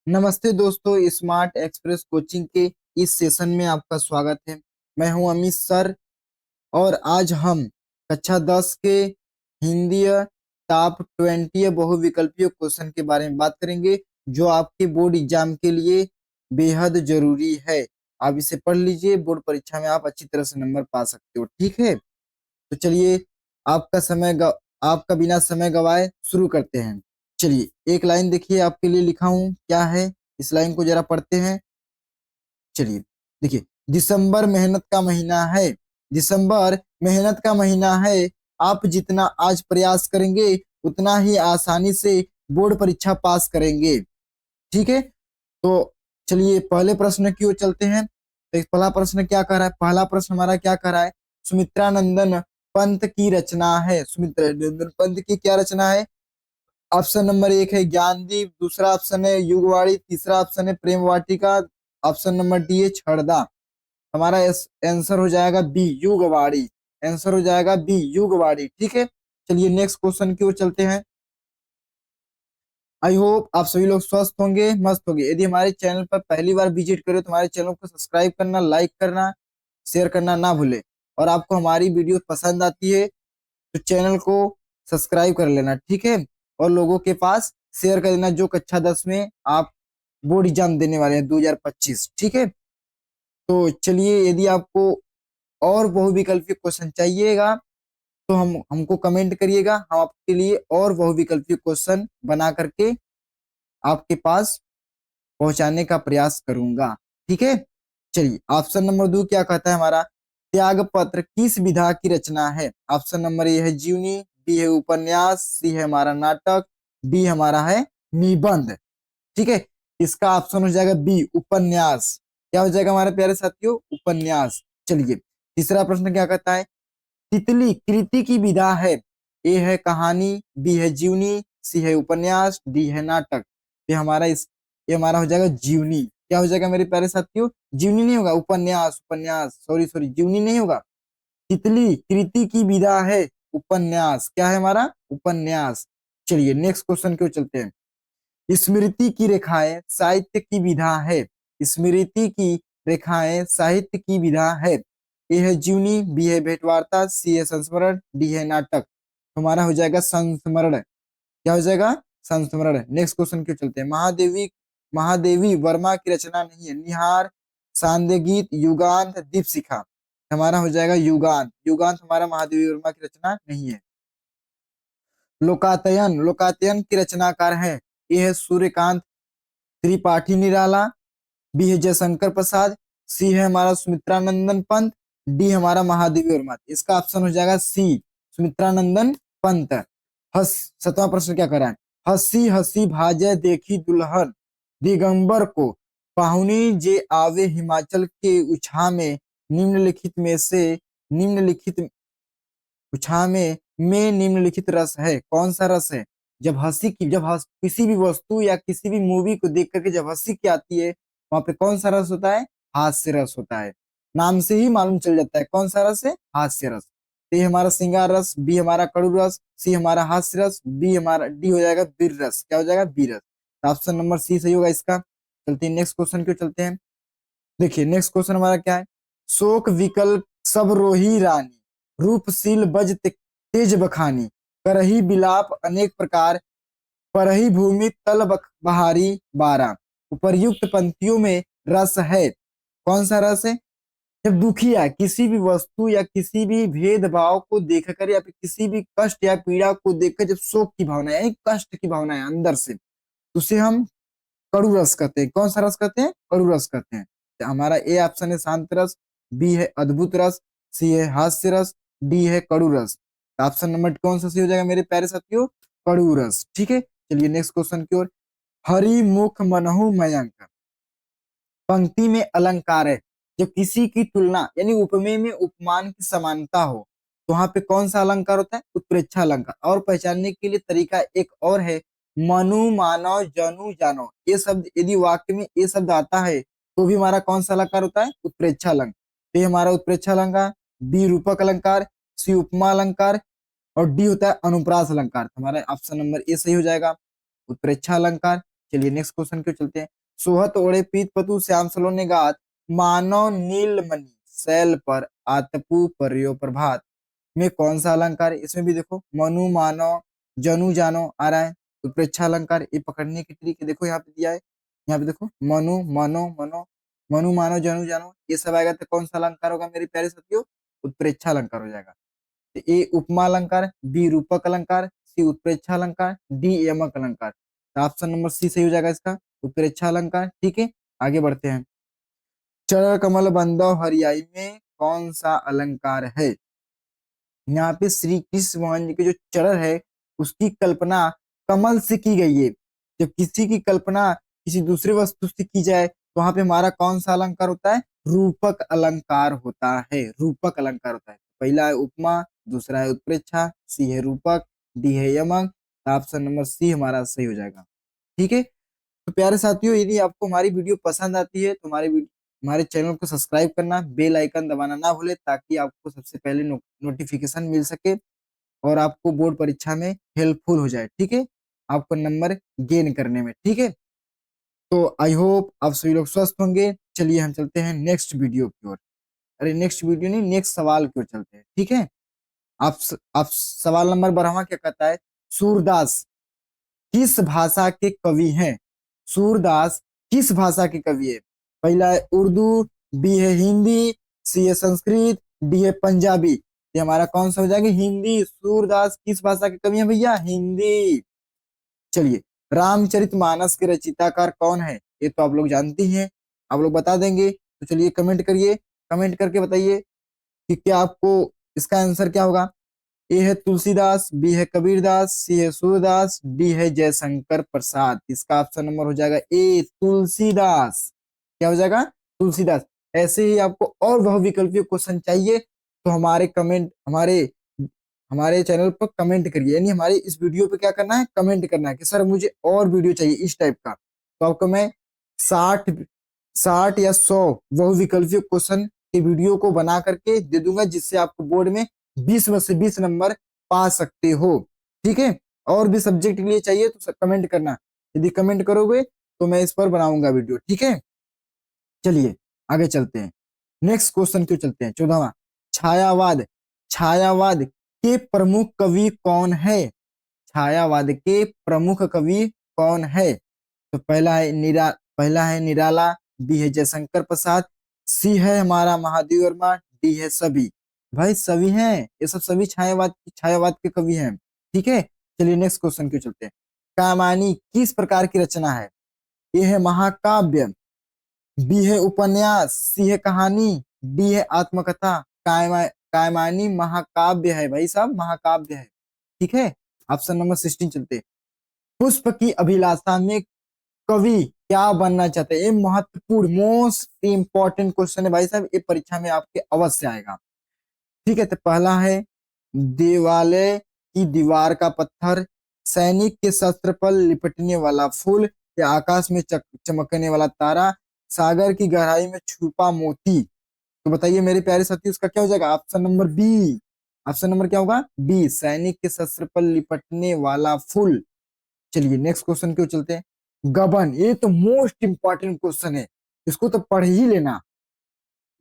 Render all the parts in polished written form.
नमस्ते दोस्तों, smart express coaching के इस सेशन में आपका स्वागत है। मैं हूं अमित सर और आज हम कक्षा 10 के हिंदी टॉप 20 बहुविकल्पीय क्वेश्चन के बारे में बात करेंगे, जो आपके बोर्ड एग्जाम के लिए बेहद जरूरी है। आप इसे पढ़ लीजिए, बोर्ड परीक्षा में आप अच्छी तरह से नंबर पा सकते हो। ठीक है, तो चलिए आपका बिना समय गवाए शुरू करते हैं। चलिए, एक लाइन देखिए आपके लिए लिखा हूं, क्या है इस लाइन को जरा पढ़ते हैं। चलिए देखिए, दिसंबर मेहनत का महीना है। दिसंबर मेहनत का महीना है। आप जितना आज प्रयास करेंगे उतना ही आसानी से बोर्ड परीक्षा पास करेंगे। ठीक है, तो चलिए पहले प्रश्न की ओर चलते हैं। तो पहला प्रश्न क्या कर रहा है? पहला प्रश्न हमारा क्या कर रहा है? सुमित्रानंदन पंत की रचना है। सुमित्रानंदन पंत की क्या रचना है? ऑप्शन नंबर 1 है ज्ञानदीप, दूसरा ऑप्शन है युगवाणी, तीसरा ऑप्शन है प्रेम वाटिका, ऑप्शन नंबर डी है छड़दा। हमारा आंसर हो जाएगा बी युगवाणी। आंसर हो जाएगा बी युगवाणी। ठीक है, चलिए नेक्स्ट क्वेश्चन की ओर चलते हैं। आई होप आप सभी लोग स्वस्थ होंगे, मस्त होंगे। यदि हमारे चैनल पर पहली बार विजिट करें तो हमारे चैनल को सब्सक्राइब करना, लाइक करना, शेयर करना ना भूले। और आपको हमारी वीडियो पसंद आती है तो चैनल को सब्सक्राइब कर लेना। ठीक है, और लोगों के पास शेयर कर देना जो कक्षा 10 में आप बोर्ड एग्जाम देने वाले हैं 2025। ठीक है, तो चलिए यदि आपको और बहुविकल्पीय क्वेश्चन चाहिएगा तो हमको कमेंट करिएगा, हम आपके लिए और बहुविकल्पीय क्वेश्चन बना करके आपके पास पहुंचाने का प्रयास करूंगा। ठीक है, चलिए ऑप्शन नंबर 2 क्या कहता है हमारा? त्याग पत्र किस विधा की रचना है? ऑप्शन नंबर ए है जीवनी, बी है उपन्यास, सी है हमारा नाटक, डी हमारा है निबंध। ठीक है, इसका ऑप्शन हो जाएगा बी उपन्यास। क्या हो जाएगा हमारे प्यारे साथियों? उपन्यास। चलिए तीसरा प्रश्न क्या कहता है? तितली कृति की विधा है। ए है कहानी, बी है जीवनी, सी है उपन्यास, डी है नाटक। ये हमारा हो जाएगा जीवनी। क्या हो जाएगा मेरे प्यारे साथियों? जीवनी नहीं होगा, उपन्यास। उपन्यास, सॉरी सॉरी, जीवनी नहीं होगा। तितली कृति की विधा है उपन्यास। क्या है हमारा? उपन्यास। चलिए नेक्स्ट क्वेश्चन की ओर चलते हैं। स्मृति की रेखाएं साहित्य की विधा है। स्मृति की रेखाएं साहित्य की विधा है। ए है जीवनी, बी है भेंटवार्ता, सी है संस्मरण, डी है नाटक। हमारा हो जाएगा संस्मरण। क्या हो जाएगा? संस्मरण। नेक्स्ट क्वेश्चन क्यों चलते हैं। महादेवी महादेवी वर्मा की रचना नहीं है। निहार, सांध्य गीत, युगांत, दीपशिखा। हमारा हो जाएगा युगांत। युगांत हमारा महादेवी वर्मा की रचना नहीं है। लोकायतन लोकायतन की रचनाकार है। ए है सूर्यकांत त्रिपाठी निराला, बी है जयशंकर प्रसाद, सी है हमारा सुमित्रानंदन पंत, डी हमारा महादेवी वर्मा। इसका ऑप्शन हो जाएगा सी सुमित्रानंदन पंत। हस 7वां प्रश्न क्या कर रहा है? हंसी हंसी भाजे देखी दुल्हन दिगंबर को, पाहुनी जे आवे हिमाचल के उछा में, निम्नलिखित में से निम्नलिखित उछा में निम्नलिखित रस है। कौन सा रस है? किसी भी वस्तु या किसी भी मूवी को देख करके जब हंसी की आती है, वहां पे कौन सा रस होता है? हास्य रस होता है। नाम से ही मालूम चल जाता है कौन सा रस है। हास्य रस। ए हमारा श्रृंगार रस, बी हमारा कड़ू रस, सी हमारा हास्य रस, डी हो जाएगा वीर रस। क्या हो जाएगा? वीर रस। तो ऑप्शन नंबर सी सही होगा इसका। चलते हैं नेक्स्ट क्वेश्चन क्यों चलते हैं। देखिए नेक्स्ट क्वेश्चन हमारा क्या है? शोक विकल सब रोही रानी, रूपशील बज तेज बखानी, करही बिलाप अनेक प्रकार, परही भूमि तल बहारी बारा। उपर्युक्त पंक्तियों में रस है। कौन सा रस है? जब दुखिया किसी भी वस्तु या किसी भी भेदभाव को देखकर या फिर किसी भी कष्ट या पीड़ा को देखकर जब शोक की भावना है, कष्ट की भावना है अंदर से, तो उसे हम कड़ू रस कहते हैं। कौन सा रस कहते हैं? कड़ू रस कहते हैं। तो हमारा ए ऑप्शन है शांत रस, बी है अद्भुत रस, सी है हास्य रस, डी है कड़ू रस। तो ऑप्शन नंबर कौन सा सही हो जाएगा मेरे प्यारे साथियों? कड़ू रस। ठीक है, चलिए नेक्स्ट क्वेश्चन की ओर। हरि मुख मनहु मयंक, पंक्ति में अलंकार है। जब किसी की तुलना यानी उपमेय में उपमान की समानता हो तो वहां पे कौन सा अलंकार होता है? उत्प्रेक्षा अलंकार। और पहचानने के लिए तरीका एक और है, मनु मानव जनु जानो। ये शब्द यदि वाक्य में ये शब्द आता है तो भी हमारा कौन सा अलंकार होता है? उत्प्रेक्षा अलंकार। ये हमारा उत्प्रेक्षा अलंकार, बी रूपक अलंकार, सी उपमा अलंकार, और डी होता है अनुप्रास अलंकार। हमारा ऑप्शन नंबर ए सही हो जाएगा, उत्प्रेक्षा अलंकार। चलिए नेक्स्ट क्वेश्चन क्यों चलते हैं। सोहत ओढ़े पीत पतु श्याम सलोने गात, मानव नीलमणि शैल पर आतपु पर्यो प्रभात में कौन सा अलंकार है। इसमें भी देखो मनु मानो जनु जानो आ रहा है, उत्प्रेक्षा अलंकार। ये पकड़ने की ट्रिक देखो यहाँ पे दिया है, यहाँ पे देखो मनु मनो मनो मनु मानो जनु जानो, ये सब आएगा तो कौन सा अलंकार होगा मेरे प्यारे साथियों, उत्प्रेक्षा अलंकार हो जाएगा। तो ए उपमा अलंकार, बी रूपक अलंकार, सी उत्प्रेक्षा अलंकार, डी यमक अलंकार। तो ऑप्शन नंबर सी सही हो जाएगा इसका, उत्प्रेक्षा अलंकार। ठीक है, आगे बढ़ते हैं। चरण कमल बंधव हरियाई में कौन सा अलंकार है। यहाँ पे श्री कृष्ण भगवान जी के जो चरण है उसकी कल्पना कमल से की गई है। जब किसी की कल्पना किसी दूसरे वस्तु से की जाए तो वहां पे हमारा कौन सा अलंकार होता है, रूपक अलंकार होता है, रूपक अलंकार होता है। पहला है उपमा, दूसरा है उत्प्रेक्षा, सी है रूपक, डी है यमक। ऑप्शन नंबर सी हमारा सही हो जाएगा। ठीक है, तो प्यारे साथियों यदि आपको हमारी वीडियो पसंद आती है तो हमारे चैनल को सब्सक्राइब करना, बेल आइकन दबाना ना भूले, ताकि आपको सबसे पहले नोटिफिकेशन मिल सके और आपको बोर्ड परीक्षा में हेल्पफुल हो जाए। ठीक है, आपको नंबर गेन करने में। ठीक है, तो आई होप आप सभी लोग स्वस्थ होंगे। चलिए हम चलते हैं नेक्स्ट वीडियो की ओर। अरे नेक्स्ट वीडियो नहीं, नेक्स्ट सवाल की ओर चलते हैं। ठीक है, आप सवाल नंबर 12वां क्या कहता है, सूरदास किस भाषा के कवि हैं। सूरदास किस भाषा के कवि है। पहला है उर्दू, बी है हिंदी, सी है संस्कृत, डी है पंजाबी। ये हमारा कौन सा हो जाएगा, हिंदी। सूरदास किस भाषा के कवि हैं भैया, हिंदी। चलिए, रामचरितमानस के रचयिताकार कौन है, ये तो आप लोग जानते हैं, आप लोग बता देंगे। तो चलिए कमेंट करिए, कमेंट करके बताइए कि क्या आपको इसका आंसर क्या होगा। ए है तुलसीदास, बी है कबीरदास, सी है सूरदास, डी है जयशंकर प्रसाद। इसका ऑप्शन नंबर हो जाएगा ए, तुलसीदास। क्या हो जाएगा, तुलसीदास। ऐसे ही आपको और बहुविकल्पीय क्वेश्चन चाहिए तो हमारे हमारे चैनल पर कमेंट करिए, यानी हमारे इस वीडियो पे क्या करना है, कमेंट करना है कि सर मुझे और वीडियो चाहिए इस टाइप का। तो आपको मैं 60 60 या 100 बहुविकल्पीय क्वेश्चन के वीडियो को बना करके दे दूंगा, जिससे आपको बोर्ड में 20 में से 20 नंबर पा सकते हो। ठीक है, और भी सब्जेक्ट के लिए चाहिए तो कमेंट करना, यदि कमेंट करोगे तो मैं इस पर बनाऊंगा वीडियो। ठीक है, चलिए आगे चलते हैं। नेक्स्ट क्वेश्चन क्यों चलते हैं, 14वां। छायावाद, छायावाद के प्रमुख कवि कौन है। छायावाद के प्रमुख कवि कौन है। तो पहला है निराला, बी है जयशंकर प्रसाद, सी है हमारा महादेव वर्मा, डी है सभी। भाई सभी हैं, ये सब सभी छायावाद के कवि हैं। ठीक है, चलिए नेक्स्ट क्वेश्चन क्यों चलते हैं। कामायनी किस प्रकार की रचना है। ये है महाकाव्य, बी है उपन्यास, सी है कहानी, डी है आत्मकथा। कायमानी महाकाव्य है भाई साहब, महाकाव्य है। ठीक है, ऑप्शन नंबर 16 चलते हैं। पुष्प की अभिलाषा में कवि क्या बनना चाहते हैं। ये महत्वपूर्ण मोस्ट इंपॉर्टेंट क्वेश्चन है भाई साहब, ये परीक्षा में आपके अवश्य आएगा। ठीक है, तो पहला है देवालय की दीवार का पत्थर, सैनिक के शस्त्र पर लिपटने वाला फूल, या आकाश में चमकने वाला तारा, सागर की गहराई में छुपा मोती। तो बताइए मेरे प्यारे साथी, उसका क्या हो जाएगा, option number B. Option number क्या होगा, बी, सैनिक के शस्त्र पर लिपटने वाला फूल। चलिए नेक्स्ट क्वेश्चन क्यों चलते हैं। गबन, ये तो मोस्ट इंपॉर्टेंट क्वेश्चन है, इसको तो पढ़ ही लेना।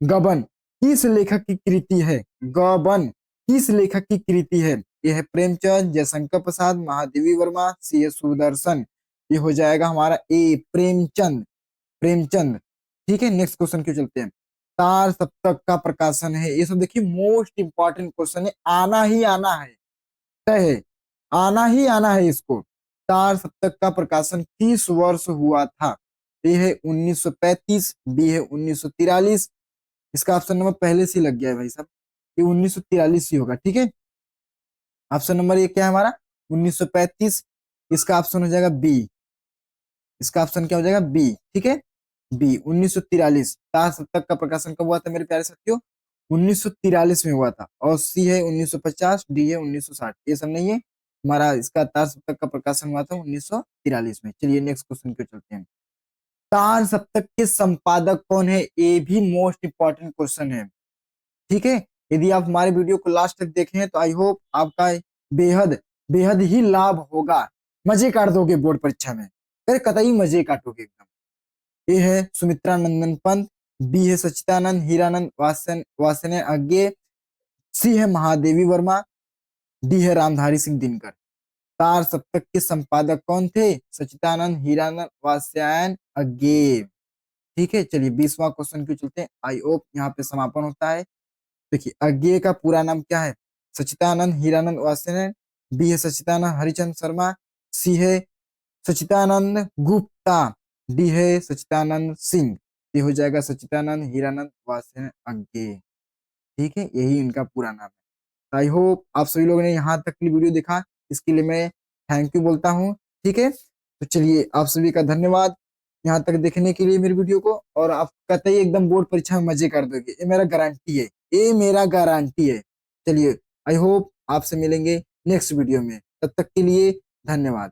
गबन किस लेखक की कृति है। गबन किस लेखक की कृति है। यह है प्रेमचंद, जयशंकर प्रसाद, महादेवी वर्मा, सी एस सुदर्शन। ये हो जाएगा हमारा ए, प्रेमचंद, प्रेमचंद। ठीक है, नेक्स्ट क्वेश्चन क्यों चलते हैं। तार सप्तक का प्रकाशन है, ये सब देखिए मोस्ट इंपॉर्टेंट क्वेश्चन है, आना ही आना है, तय है, आना ही आना है इसको। तार सप्तक का प्रकाशन किस वर्ष हुआ था। ए है 1935, बी है 1943। इसका ऑप्शन नंबर पहले से लग गया है भाई साहब, ये 1943 ही होगा। ठीक है, ऑप्शन नंबर ये क्या है हमारा, 1935। इसका ऑप्शन हो जाएगा बी, इसका ऑप्शन क्या हो जाएगा, बी। ठीक है, बी 1943। तार सप्तक का प्रकाशन कब हुआ था मेरे प्यारे साथियों, 1943 में हुआ था। और सी है 1950, डी है 1960, ये सब नहीं है हमारा। इसका तार सप्तक का प्रकाशन हुआ था 1943 में। चलिए नेक्स्ट क्वेश्चन पे चलते हैं। तार सप्तक के संपादक कौन है, ये भी मोस्ट इंपॉर्टेंट क्वेश्चन है। ठीक है, यदि आप हमारे वीडियो को लास्ट तक देखें तो आई होप आपका बेहद बेहद ही लाभ होगा, मजे काट दोगे बोर्ड परीक्षा में। अरे कतई मजे काटोगे एकदम। ए है सुमित्रा नंदन पंत, बी है सच्चिदानंद हीरानंद वासने अज्ञे, सी है महादेवी वर्मा, डी है रामधारी सिंह दिनकर। तार सप्तक के संपादक कौन थे? सच्चिदानंद हीरानंद वात्स्यायन अज्ञे। ठीक है, चलिए 20वां क्वेश्चन की चलते हैं। आई होप यहाँ पे समापन होता है। देखिए अज्ञेय का पूरा नाम क्या है? सच्चिदानंद हीरानंद वात्स्यायन, बी है सच्चिदानंद हरिचंद शर्मा, सी है सच्चिदानंद गुप्ता, डी है सच्चिदानंद सिंह। ये हो जाएगा सच्चिदानंद हीरानंद वात्स्यायन अज्ञेय। ठीक है, यही इनका पूरा नाम है। आई होप आप सभी लोगों ने यहाँ तक की वीडियो देखा, इसके लिए मैं थैंक यू बोलता हूँ। ठीक है, तो चलिए आप सभी का धन्यवाद यहाँ तक देखने के लिए मेरी वीडियो को। और आप कतई एकदम बोर्ड परीक्षा में मजे कर दोगे, ये मेरा गारंटी है, ये मेरा गारंटी है। चलिए आई होप आपसे मिलेंगे नेक्स्ट वीडियो में, तब तक के लिए धन्यवाद।